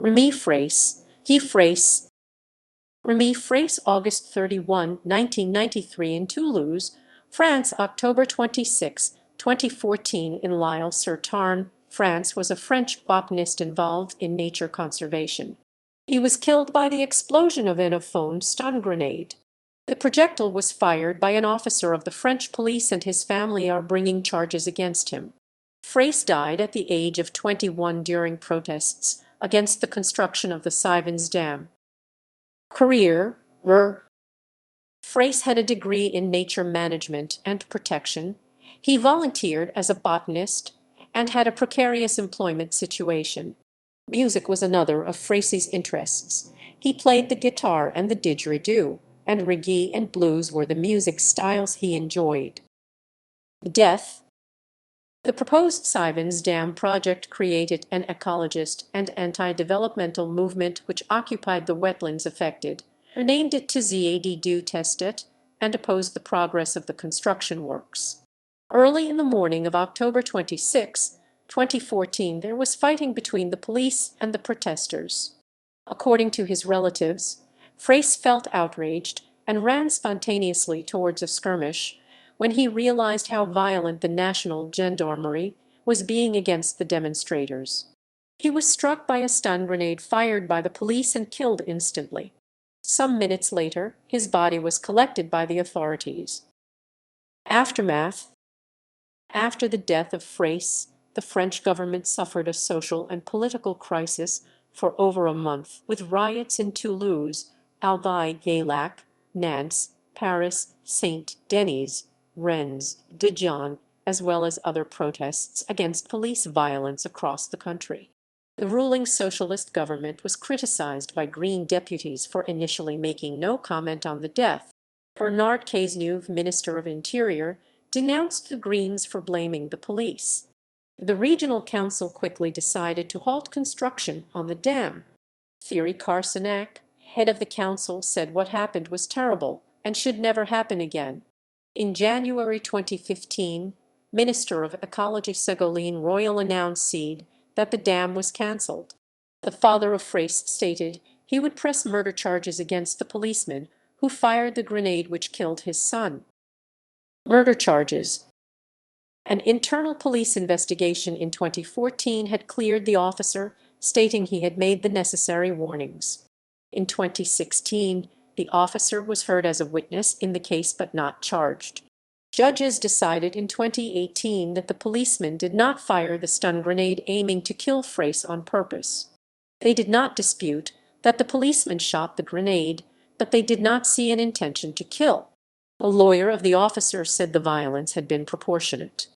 Rémi Fraisse, Rémi Fraisse, August 31, 1993 in Toulouse, France, October 26, 2014 in Lisle-sur-Tarn, France, was a French botanist involved in nature conservation. He was killed by the explosion of an foam stun grenade. The projectile was fired by an officer of the French police, and his family are bringing charges against him. Fraisse died at the age of 21 during protests against the construction of the Sivens Dam. Career. Fraisse had a degree in nature management and protection. He volunteered as a botanist and had a precarious employment situation. Music was another of Fraisse's interests. He played the guitar and the didgeridoo, and reggae and blues were the music styles he enjoyed. Death. The proposed Sivens Dam project created an ecologist and anti-developmental movement which occupied the wetlands affected, named it to ZAD testet, and opposed the progress of the construction works. Early in the morning of October 26, 2014, there was fighting between the police and the protesters. According to his relatives, Fraisse felt outraged and ran spontaneously towards a skirmish when he realized how violent the National Gendarmerie was being against the demonstrators. He was struck by a stun grenade fired by the police and killed instantly. Some minutes later, his body was collected by the authorities. Aftermath. After the death of Fraisse, the French government suffered a social and political crisis for over a month, with riots in Toulouse, Albi-Gaillac, Nantes, Paris, Saint-Denis, Rennes, Dijon, as well as other protests against police violence across the country. The ruling socialist government was criticized by Green deputies for initially making no comment on the death. Bernard Cazeneuve, Minister of Interior, denounced the Greens for blaming the police. The regional council quickly decided to halt construction on the dam. Thierry Carcenac, head of the council, said what happened was terrible and should never happen again. In January 2015, Minister of Ecology Ségolène Royal announced that the dam was cancelled. The father of Fraisse stated he would press murder charges against the policeman who fired the grenade which killed his son. Murder charges. An internal police investigation in 2014 had cleared the officer, stating he had made the necessary warnings. In 2016, the officer was heard as a witness in the case but not charged. Judges decided in 2018 that the policeman did not fire the stun grenade aiming to kill Fraisse on purpose. They did not dispute that the policeman shot the grenade, but they did not see an intention to kill. A lawyer of the officer said the violence had been proportionate.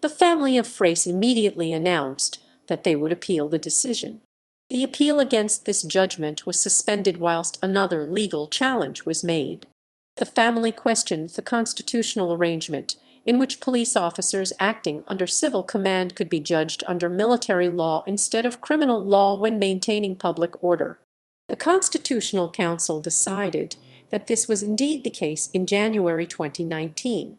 The family of Fraisse immediately announced that they would appeal the decision. The appeal against this judgment was suspended whilst another legal challenge was made. The family questioned the constitutional arrangement in which police officers acting under civil command could be judged under military law instead of criminal law when maintaining public order. The Constitutional Council decided that this was indeed the case in January 2019.